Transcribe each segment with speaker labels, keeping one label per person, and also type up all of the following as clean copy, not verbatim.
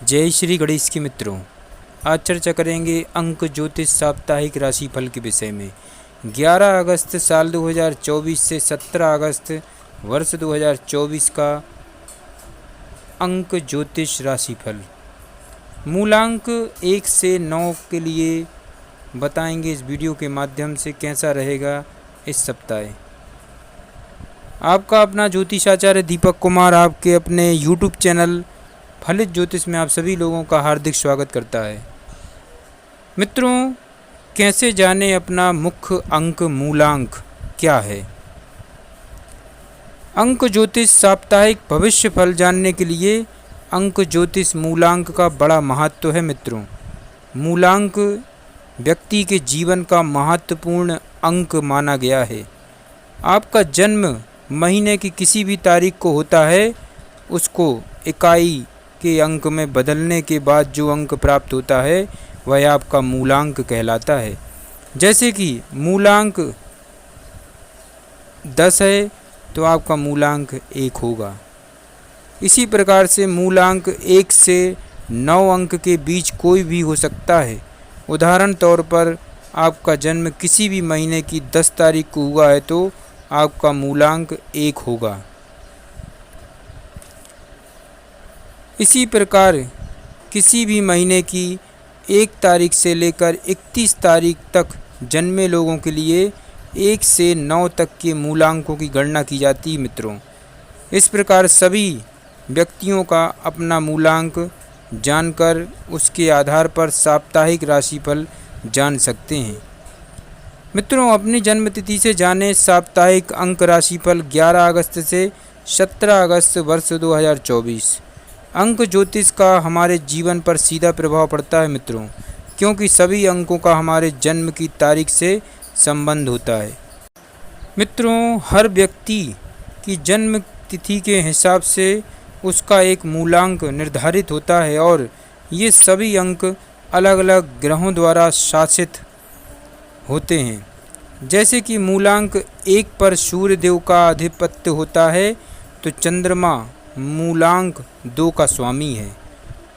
Speaker 1: जय श्री गणेश के मित्रों। आज चर्चा करेंगे अंक ज्योतिष साप्ताहिक राशिफल के विषय में। 11 अगस्त साल 2024 से 17 अगस्त वर्ष 2024 का अंक ज्योतिष राशिफल मूलांक 1 से 9 के लिए बताएंगे इस वीडियो के माध्यम से कैसा रहेगा इस सप्ताह। आपका अपना ज्योतिषाचार्य दीपक कुमार आपके अपने YouTube चैनल फलित ज्योतिष में आप सभी लोगों का हार्दिक स्वागत करता है। मित्रों, कैसे जाने अपना मुख्य अंक मूलांक क्या है। अंक ज्योतिष साप्ताहिक भविष्य फल जानने के लिए अंक ज्योतिष मूलांक का बड़ा महत्व है। मित्रों, मूलांक व्यक्ति के जीवन का महत्वपूर्ण अंक माना गया है। आपका जन्म महीने की किसी भी तारीख को होता है, उसको इकाई के अंक में बदलने के बाद जो अंक प्राप्त होता है वह आपका मूलांक कहलाता है। जैसे कि मूलांक 10 है तो आपका मूलांक 1 होगा। इसी प्रकार से मूलांक 1 से 9 अंक के बीच कोई भी हो सकता है। उदाहरण तौर पर आपका जन्म किसी भी महीने की 10 तारीख को हुआ है तो आपका मूलांक 1 होगा। इसी प्रकार किसी भी महीने की 1 तारीख से लेकर 31 तारीख तक जन्मे लोगों के लिए 1 से 9 तक के मूलांकों की गणना की जाती है। मित्रों, इस प्रकार सभी व्यक्तियों का अपना मूलांक जानकर उसके आधार पर साप्ताहिक राशिफल जान सकते हैं। मित्रों, अपनी जन्मतिथि से जानें साप्ताहिक अंक राशिफल 11 अगस्त से 17 अगस्त वर्ष 2024। अंक ज्योतिष का हमारे जीवन पर सीधा प्रभाव पड़ता है मित्रों, क्योंकि सभी अंकों का हमारे जन्म की तारीख से संबंध होता है। मित्रों, हर व्यक्ति की जन्म तिथि के हिसाब से उसका एक मूलांक निर्धारित होता है और ये सभी अंक अलग अलग ग्रहों द्वारा शासित होते हैं। जैसे कि मूलांक 1 पर सूर्य देव का आधिपत्य होता है तो चंद्रमा मूलांक 2 का स्वामी है।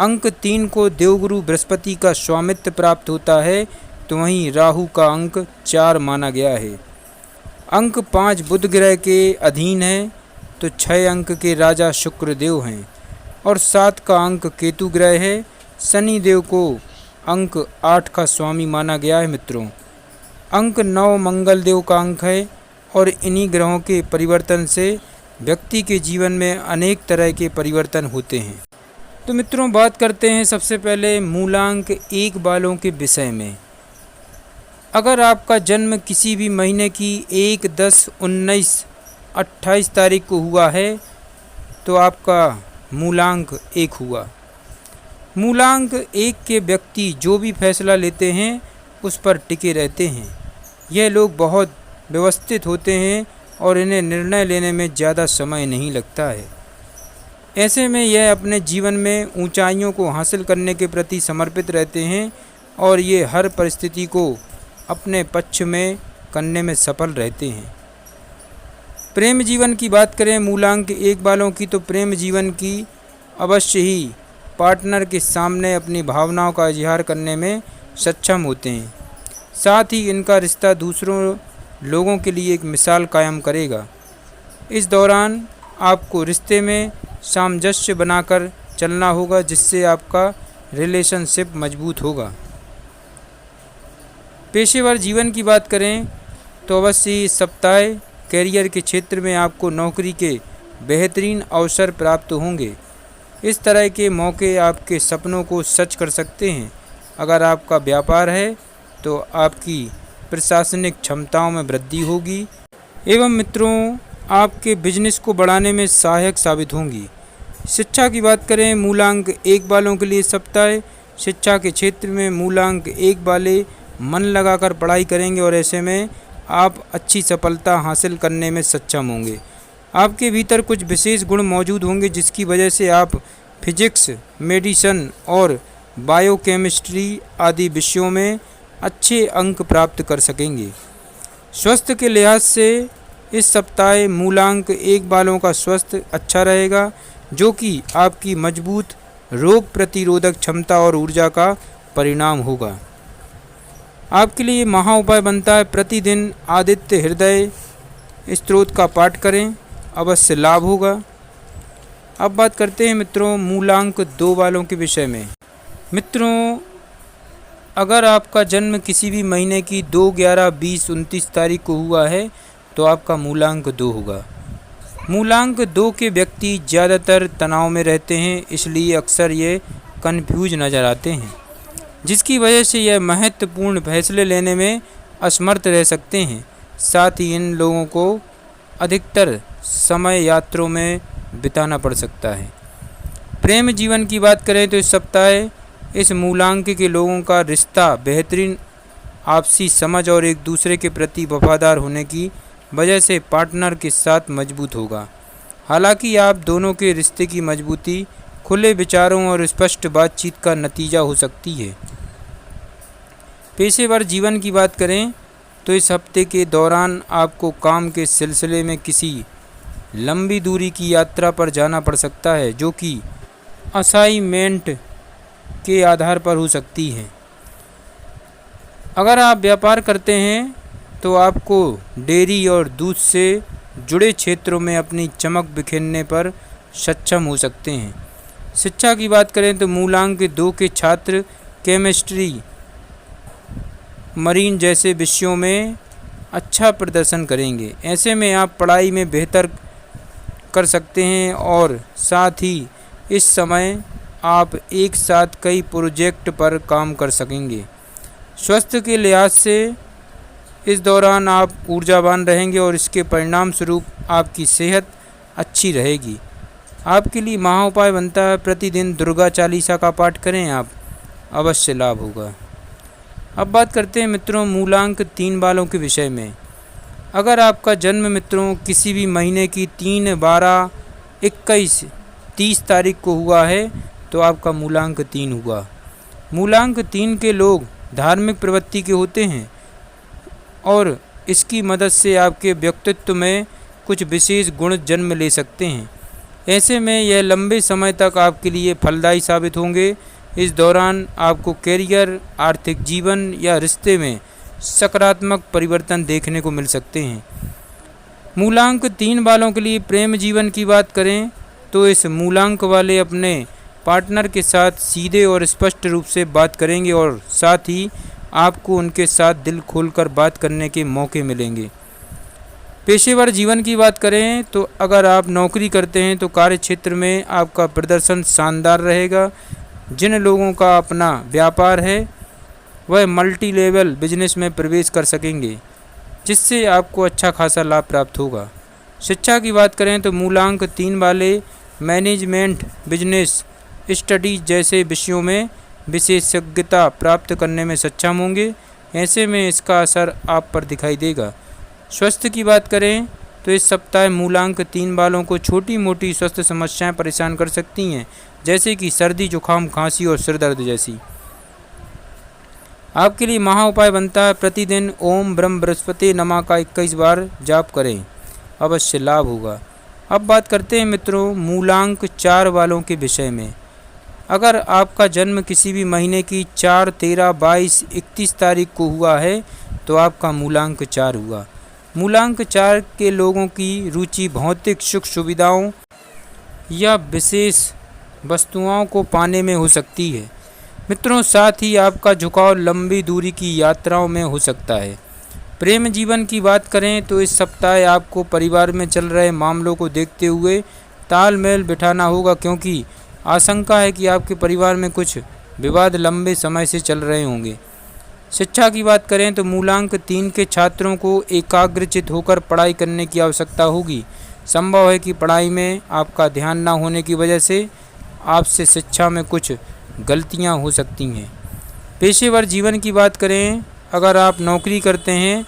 Speaker 1: अंक 3 को देवगुरु बृहस्पति का स्वामित्व प्राप्त होता है तो वहीं राहु का अंक 4 माना गया है। अंक 5 बुध ग्रह के अधीन है तो 6 अंक के राजा शुक्र देव हैं और 7 का अंक केतु ग्रह है। शनि देव को अंक 8 का स्वामी माना गया है। मित्रों, अंक 9 मंगल देव का अंक है और इन्हीं ग्रहों के परिवर्तन से व्यक्ति के जीवन में अनेक तरह के परिवर्तन होते हैं। तो मित्रों, बात करते हैं सबसे पहले मूलांक 1 वालों के विषय में। अगर आपका जन्म किसी भी महीने की 1, 10, 19, 28 तारीख को हुआ है तो आपका मूलांक 1 हुआ। मूलांक 1 के व्यक्ति जो भी फैसला लेते हैं उस पर टिके रहते हैं। यह लोग बहुत व्यवस्थित होते हैं और इन्हें निर्णय लेने में ज़्यादा समय नहीं लगता है। ऐसे में यह अपने जीवन में ऊंचाइयों को हासिल करने के प्रति समर्पित रहते हैं और ये हर परिस्थिति को अपने पक्ष में करने में सफल रहते हैं। प्रेम जीवन की बात करें मूलांक 1 वालों की तो प्रेम जीवन की अवश्य ही पार्टनर के सामने अपनी भावनाओं का इजहार करने में सक्षम होते हैं। साथ ही इनका रिश्ता दूसरों लोगों के लिए एक मिसाल कायम करेगा। इस दौरान आपको रिश्ते में सामंजस्य बनाकर चलना होगा जिससे आपका रिलेशनशिप मजबूत होगा। पेशेवर जीवन की बात करें तो अवश्य ही इस सप्ताह कैरियर के क्षेत्र में आपको नौकरी के बेहतरीन अवसर प्राप्त होंगे। इस तरह के मौके आपके सपनों को सच कर सकते हैं। अगर आपका व्यापार है तो आपकी प्रशासनिक क्षमताओं में वृद्धि होगी एवं मित्रों आपके बिजनेस को बढ़ाने में सहायक साबित होंगी। शिक्षा की बात करें मूलांक 1 वालों के लिए सप्ताह शिक्षा के क्षेत्र में मूलांक 1 वाले मन लगाकर पढ़ाई करेंगे और ऐसे में आप अच्छी सफलता हासिल करने में सक्षम होंगे। आपके भीतर कुछ विशेष गुण मौजूद होंगे जिसकी वजह से आप फिजिक्स, मेडिसिन और बायोकेमिस्ट्री आदि विषयों में अच्छे अंक प्राप्त कर सकेंगे। स्वास्थ्य के लिहाज से इस सप्ताह मूलांक 1 वालों का स्वास्थ्य अच्छा रहेगा, जो कि आपकी मजबूत रोग प्रतिरोधक क्षमता और ऊर्जा का परिणाम होगा। आपके लिए महा उपाय बनता है प्रतिदिन आदित्य हृदय स्तोत्र का पाठ करें, अवश्य लाभ होगा। अब बात करते हैं मित्रों मूलांक 2 वालों के विषय में। मित्रों, अगर आपका जन्म किसी भी महीने की 2, 11, 20, 29 तारीख को हुआ है तो आपका मूलांक 2 होगा। मूलांक 2 के व्यक्ति ज़्यादातर तनाव में रहते हैं, इसलिए अक्सर ये कन्फ्यूज नज़र आते हैं, जिसकी वजह से यह महत्वपूर्ण फैसले लेने में असमर्थ रह सकते हैं। साथ ही इन लोगों को अधिकतर समय यात्रों में बिताना पड़ सकता है। प्रेम जीवन की बात करें तो इस सप्ताह इस मूलांक के लोगों का रिश्ता बेहतरीन आपसी समझ और एक दूसरे के प्रति वफादार होने की वजह से पार्टनर के साथ मजबूत होगा। हालांकि आप दोनों के रिश्ते की मजबूती खुले विचारों और स्पष्ट बातचीत का नतीजा हो सकती है। पेशेवर जीवन की बात करें तो इस हफ्ते के दौरान आपको काम के सिलसिले में किसी लंबी दूरी की यात्रा पर जाना पड़ सकता है, जो कि असाइनमेंट के आधार पर हो सकती है। अगर आप व्यापार करते हैं तो आपको डेयरी और दूध से जुड़े क्षेत्रों में अपनी चमक बिखेरने पर सक्षम हो सकते हैं। शिक्षा की बात करें तो मूलांक 2 के छात्र केमिस्ट्री, मरीन जैसे विषयों में अच्छा प्रदर्शन करेंगे। ऐसे में आप पढ़ाई में बेहतर कर सकते हैं और साथ ही इस समय आप एक साथ कई प्रोजेक्ट पर काम कर सकेंगे। स्वास्थ्य के लिहाज से इस दौरान आप ऊर्जावान रहेंगे और इसके परिणाम स्वरूप आपकी सेहत अच्छी रहेगी। आपके लिए महा उपाय बनता है प्रतिदिन दुर्गा चालीसा का पाठ करें, आप अवश्य लाभ होगा। अब बात करते हैं मित्रों मूलांक 3 वालों के विषय में। अगर आपका जन्म मित्रों किसी भी महीने की 3, 12, 21, 30 तारीख को हुआ है तो आपका मूलांक 3 हुआ। मूलांक 3 के लोग धार्मिक प्रवृत्ति के होते हैं और इसकी मदद से आपके व्यक्तित्व में कुछ विशेष गुण जन्म ले सकते हैं। ऐसे में यह लंबे समय तक आपके लिए फलदायी साबित होंगे। इस दौरान आपको कैरियर, आर्थिक जीवन या रिश्ते में सकारात्मक परिवर्तन देखने को मिल सकते हैं। मूलांक 3 वालों के लिए प्रेम जीवन की बात करें तो इस मूलांक वाले अपने पार्टनर के साथ सीधे और स्पष्ट रूप से बात करेंगे और साथ ही आपको उनके साथ दिल खोलकर बात करने के मौके मिलेंगे। पेशेवर जीवन की बात करें तो अगर आप नौकरी करते हैं तो कार्य क्षेत्र में आपका प्रदर्शन शानदार रहेगा। जिन लोगों का अपना व्यापार है वह मल्टी लेवल बिजनेस में प्रवेश कर सकेंगे, जिससे आपको अच्छा खासा लाभ प्राप्त होगा। शिक्षा की बात करें तो मूलांक 3 वाले मैनेजमेंट, बिजनेस स्टडीज जैसे विषयों में विशेषज्ञता प्राप्त करने में सक्षम होंगे। ऐसे में इसका असर आप पर दिखाई देगा। स्वास्थ्य की बात करें तो इस सप्ताह मूलांक 3 वालों को छोटी मोटी स्वास्थ्य समस्याएं परेशान कर सकती हैं, जैसे कि सर्दी, जुकाम, खांसी और सिर दर्द जैसी। आपके लिए महा उपाय बनता है प्रतिदिन ओम ब्रह्म बृहस्पति नमः का 21 बार जाप करें, अवश्य लाभ होगा। अब बात करते हैं मित्रों मूलांक 4 वालों के विषय में। अगर आपका जन्म किसी भी महीने की 4, 13, 22, 31 तारीख को हुआ है तो आपका मूलांक 4 हुआ। मूलांक 4 के लोगों की रुचि भौतिक सुख सुविधाओं या विशेष वस्तुओं को पाने में हो सकती है। मित्रों, साथ ही आपका झुकाव लंबी दूरी की यात्राओं में हो सकता है। प्रेम जीवन की बात करें तो इस सप्ताह आपको परिवार में चल रहे मामलों को देखते हुए तालमेल बिठाना होगा, क्योंकि आशंका है कि आपके परिवार में कुछ विवाद लंबे समय से चल रहे होंगे। शिक्षा की बात करें तो मूलांक 3 के छात्रों को एकाग्रचित होकर पढ़ाई करने की आवश्यकता होगी। संभव है कि पढ़ाई में आपका ध्यान न होने की वजह से आपसे शिक्षा में कुछ गलतियां हो सकती हैं। पेशेवर जीवन की बात करें, अगर आप नौकरी करते हैं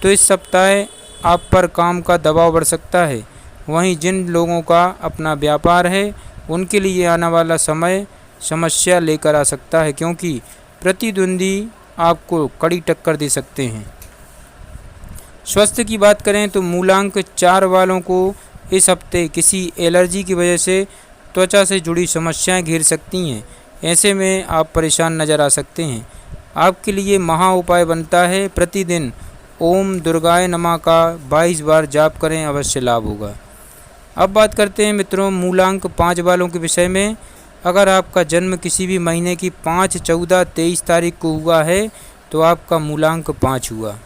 Speaker 1: तो इस सप्ताह आप पर काम का दबाव बढ़ सकता है। वहीं जिन लोगों का अपना व्यापार है उनके लिए आने वाला समय समस्या लेकर आ सकता है, क्योंकि प्रतिद्वंदी आपको कड़ी टक्कर दे सकते हैं। स्वास्थ्य की बात करें तो मूलांक 4 वालों को इस हफ्ते किसी एलर्जी की वजह से त्वचा से जुड़ी समस्याएं घेर सकती हैं। ऐसे में आप परेशान नज़र आ सकते हैं। आपके लिए महा उपाय बनता है प्रतिदिन ओम दुर्गाय नमः का 22 बार जाप करें, अवश्य लाभ होगा। अब बात करते हैं मित्रों मूलांक 5 वालों के विषय में। अगर आपका जन्म किसी भी महीने की 5, 14, 23 तारीख को हुआ है तो आपका मूलांक 5 हुआ।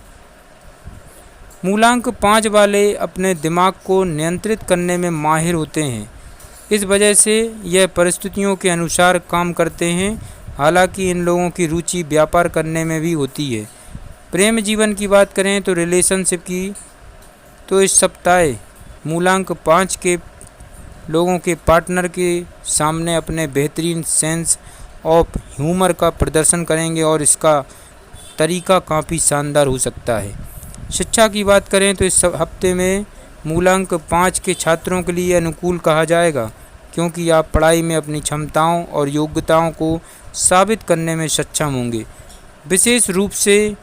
Speaker 1: मूलांक 5 वाले अपने दिमाग को नियंत्रित करने में माहिर होते हैं। इस वजह से यह परिस्थितियों के अनुसार काम करते हैं। हालांकि इन लोगों की रुचि व्यापार करने में भी होती है। प्रेम जीवन की बात करें तो रिलेशनशिप की, तो इस सप्ताह मूलांक 5 के लोगों के पार्टनर के सामने अपने बेहतरीन सेंस ऑफ ह्यूमर का प्रदर्शन करेंगे और इसका तरीका काफ़ी शानदार हो सकता है। शिक्षा की बात करें तो इस हफ्ते में मूलांक 5 के छात्रों के लिए अनुकूल कहा जाएगा, क्योंकि आप पढ़ाई में अपनी क्षमताओं और योग्यताओं को साबित करने में सक्षम होंगे, विशेष रूप से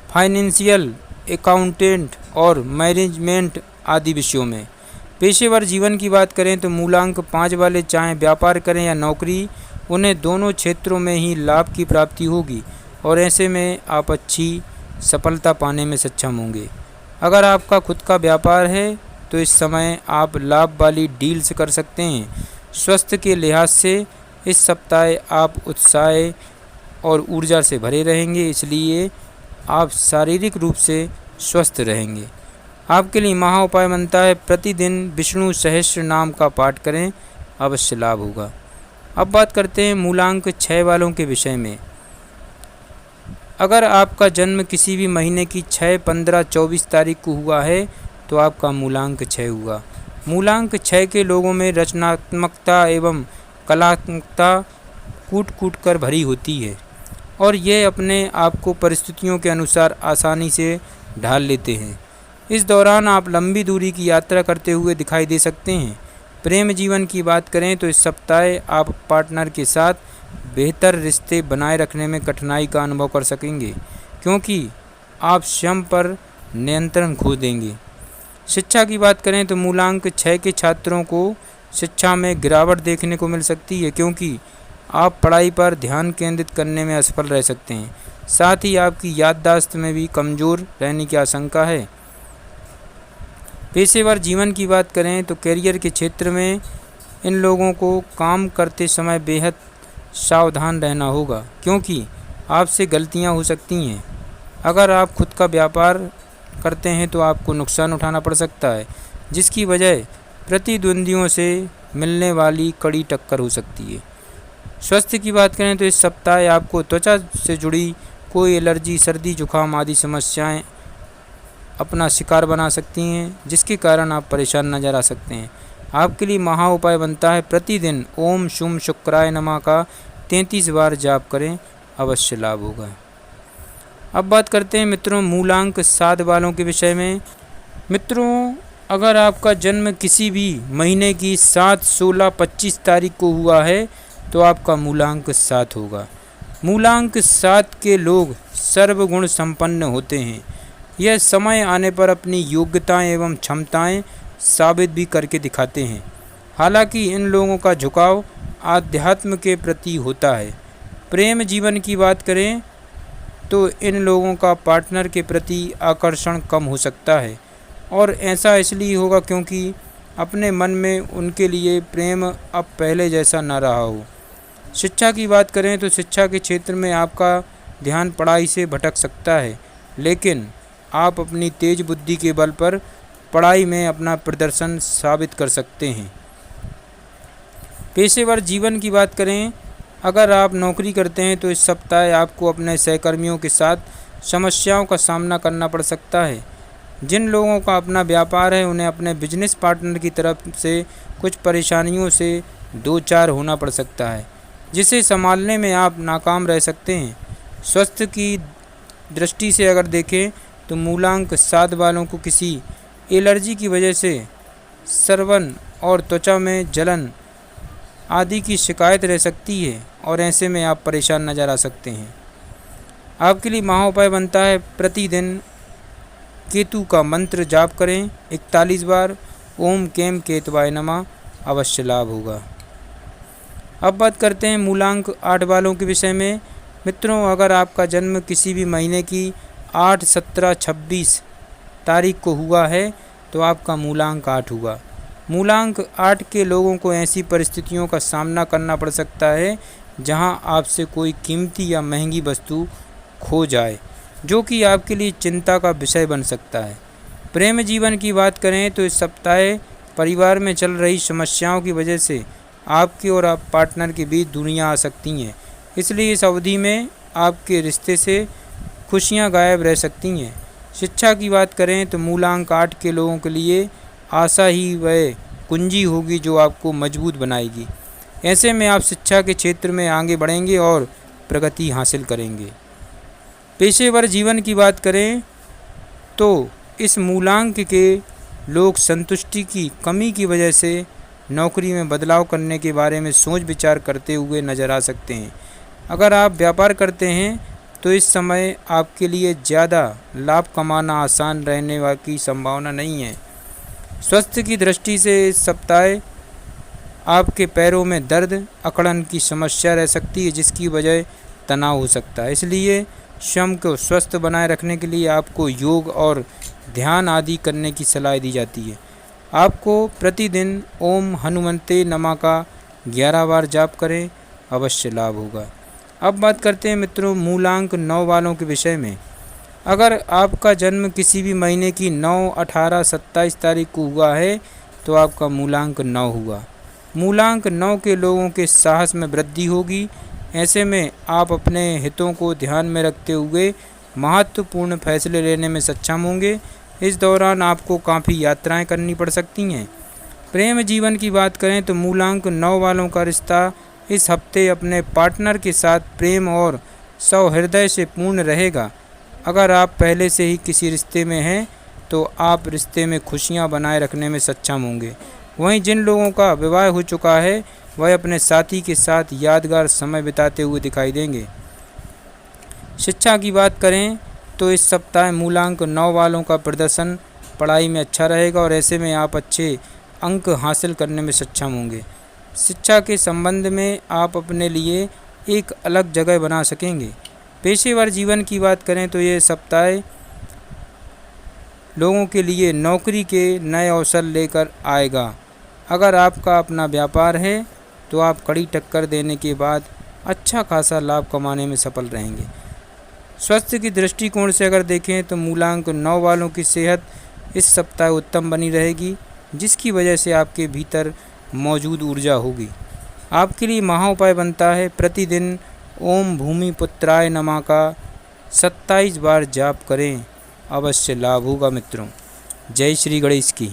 Speaker 1: फाइनेंशियल, अकाउंटेंट और मैनेजमेंट आदि विषयों में। पेशेवर जीवन की बात करें तो मूलांक 5 वाले चाहे व्यापार करें या नौकरी, उन्हें दोनों क्षेत्रों में ही लाभ की प्राप्ति होगी और ऐसे में आप अच्छी सफलता पाने में सक्षम होंगे। अगर आपका खुद का व्यापार है तो इस समय आप लाभ वाली डील्स कर सकते हैं। स्वास्थ्य के लिहाज से इस सप्ताह आप उत्साह और ऊर्जा से भरे रहेंगे, इसलिए आप शारीरिक रूप से स्वस्थ रहेंगे। आपके लिए महा उपाय बनता है प्रतिदिन विष्णु सहस्त्र नाम का पाठ करें, अवश्य लाभ होगा। अब बात करते हैं मूलांक 6 वालों के विषय में। अगर आपका जन्म किसी भी महीने की 6, 15, 24 तारीख को हुआ है तो आपका मूलांक 6 हुआ। मूलांक 6 के लोगों में रचनात्मकता एवं कलात्मकता कूट कूट कर भरी होती है और ये अपने आप को परिस्थितियों के अनुसार आसानी से ढाल लेते हैं। इस दौरान आप लंबी दूरी की यात्रा करते हुए दिखाई दे सकते हैं। प्रेम जीवन की बात करें तो इस सप्ताह आप पार्टनर के साथ बेहतर रिश्ते बनाए रखने में कठिनाई का अनुभव कर सकेंगे, क्योंकि आप स्वयं पर नियंत्रण खो देंगे। शिक्षा की बात करें तो मूलांक 6 के छात्रों को शिक्षा में गिरावट देखने को मिल सकती है, क्योंकि आप पढ़ाई पर ध्यान केंद्रित करने में असफल रह सकते हैं। साथ ही आपकी याददाश्त में भी कमज़ोर रहने की आशंका है। पेशेवर जीवन की बात करें तो करियर के क्षेत्र में इन लोगों को काम करते समय बेहद सावधान रहना होगा, क्योंकि आपसे गलतियां हो सकती हैं। अगर आप खुद का व्यापार करते हैं तो आपको नुकसान उठाना पड़ सकता है, जिसकी वजह प्रतिद्वंदियों से मिलने वाली कड़ी टक्कर हो सकती है। स्वास्थ्य की बात करें तो इस सप्ताह आपको त्वचा से जुड़ी कोई एलर्जी, सर्दी, जुकाम आदि समस्याएं अपना शिकार बना सकती हैं, जिसके कारण आप परेशान नजर आ सकते हैं। आपके लिए महा उपाय बनता है प्रतिदिन ओम शुम शुक्राय नमः का 33 बार जाप करें, अवश्य लाभ होगा। अब बात करते हैं मित्रों मूलांक 7 वालों के विषय में। मित्रों, अगर आपका जन्म किसी भी महीने की 7, 16, 25 तारीख को हुआ है तो आपका मूलांक 7 होगा। मूलांक 7 के लोग सर्वगुण संपन्न होते हैं। यह समय आने पर अपनी योग्यताएं एवं क्षमताएं साबित भी करके दिखाते हैं। हालांकि इन लोगों का झुकाव आध्यात्म के प्रति होता है। प्रेम जीवन की बात करें तो इन लोगों का पार्टनर के प्रति आकर्षण कम हो सकता है, और ऐसा इसलिए होगा क्योंकि अपने मन में उनके लिए प्रेम अब पहले जैसा न रहा हो। शिक्षा की बात करें तो शिक्षा के क्षेत्र में आपका ध्यान पढ़ाई से भटक सकता है, लेकिन आप अपनी तेज बुद्धि के बल पर पढ़ाई में अपना प्रदर्शन साबित कर सकते हैं। पेशेवर जीवन की बात करें, अगर आप नौकरी करते हैं तो इस सप्ताह आपको अपने सहकर्मियों के साथ समस्याओं का सामना करना पड़ सकता है। जिन लोगों का अपना व्यापार है उन्हें अपने बिजनेस पार्टनर की तरफ से कुछ परेशानियों से दो चार होना पड़ सकता है, जिसे संभालने में आप नाकाम रह सकते हैं। स्वास्थ्य की दृष्टि से अगर देखें तो मूलांक 7 वालों को किसी एलर्जी की वजह से सरवन और त्वचा में जलन आदि की शिकायत रह सकती है, और ऐसे में आप परेशान नजर आ सकते हैं। आपके लिए महाउपाय बनता है प्रतिदिन केतु का मंत्र जाप करें 41 बार, ओम केम केतवाय नमः अवश्य लाभ होगा। अब बात करते हैं मूलांक 8 वालों के विषय में। मित्रों, अगर आपका जन्म किसी भी महीने की 8, 17, 26 तारीख को हुआ है तो आपका मूलांक 8 हुआ। मूलांक 8 के लोगों को ऐसी परिस्थितियों का सामना करना पड़ सकता है जहां आपसे कोई कीमती या महंगी वस्तु खो जाए, जो कि आपके लिए चिंता का विषय बन सकता है। प्रेम जीवन की बात करें तो इस सप्ताह परिवार में चल रही समस्याओं की वजह से आपके और आप पार्टनर के बीच दूरियां आ सकती हैं, इसलिए इस अवधि में आपके रिश्ते से खुशियां गायब रह सकती हैं। शिक्षा की बात करें तो मूलांक 8 के लोगों के लिए आशा ही वह कुंजी होगी जो आपको मजबूत बनाएगी। ऐसे में आप शिक्षा के क्षेत्र में आगे बढ़ेंगे और प्रगति हासिल करेंगे। पेशेवर जीवन की बात करें तो इस मूलांक के लोग संतुष्टि की कमी की वजह से नौकरी में बदलाव करने के बारे में सोच विचार करते हुए नजर आ सकते हैं। अगर आप व्यापार करते हैं तो इस समय आपके लिए ज़्यादा लाभ कमाना आसान रहने की संभावना नहीं है। स्वास्थ्य की दृष्टि से इस सप्ताह आपके पैरों में दर्द, अकड़न की समस्या रह सकती है, जिसकी वजह तनाव हो सकता है। इसलिए स्वयं को स्वस्थ बनाए रखने के लिए आपको योग और ध्यान आदि करने की सलाह दी जाती है। आपको प्रतिदिन ओम हनुमंते नमः का 11 बार जाप करें, अवश्य लाभ होगा। अब बात करते हैं मित्रों मूलांक 9 वालों के विषय में। अगर आपका जन्म किसी भी महीने की 9, 18, 27 तारीख को हुआ है तो आपका मूलांक 9 हुआ। मूलांक 9 के लोगों के साहस में वृद्धि होगी। ऐसे में आप अपने हितों को ध्यान में रखते हुए महत्वपूर्ण फैसले लेने में सक्षम होंगे। इस दौरान आपको काफ़ी यात्राएं करनी पड़ सकती हैं। प्रेम जीवन की बात करें तो मूलांक 9 वालों का रिश्ता इस हफ्ते अपने पार्टनर के साथ प्रेम और सौहृदय से पूर्ण रहेगा। अगर आप पहले से ही किसी रिश्ते में हैं तो आप रिश्ते में खुशियां बनाए रखने में सक्षम होंगे। वहीं जिन लोगों का विवाह हो चुका है वह अपने साथी के साथ यादगार समय बिताते हुए दिखाई देंगे। शिक्षा की बात करें तो इस सप्ताह मूलांक 9 वालों का प्रदर्शन पढ़ाई में अच्छा रहेगा और ऐसे में आप अच्छे अंक हासिल करने में सक्षम होंगे। शिक्षा के संबंध में आप अपने लिए एक अलग जगह बना सकेंगे। पेशेवर जीवन की बात करें तो ये सप्ताह लोगों के लिए नौकरी के नए अवसर लेकर आएगा। अगर आपका अपना व्यापार है तो आप कड़ी टक्कर देने के बाद अच्छा खासा लाभ कमाने में सफल रहेंगे। स्वास्थ्य की दृष्टिकोण से अगर देखें तो मूलांक 9 वालों की सेहत इस सप्ताह उत्तम बनी रहेगी, जिसकी वजह से आपके भीतर मौजूद ऊर्जा होगी। आपके लिए महा उपाय बनता है प्रतिदिन ओम भूमि पुत्राय नमः का 27 बार जाप करें, अवश्य लाभ होगा। मित्रों, जय श्री गणेश की।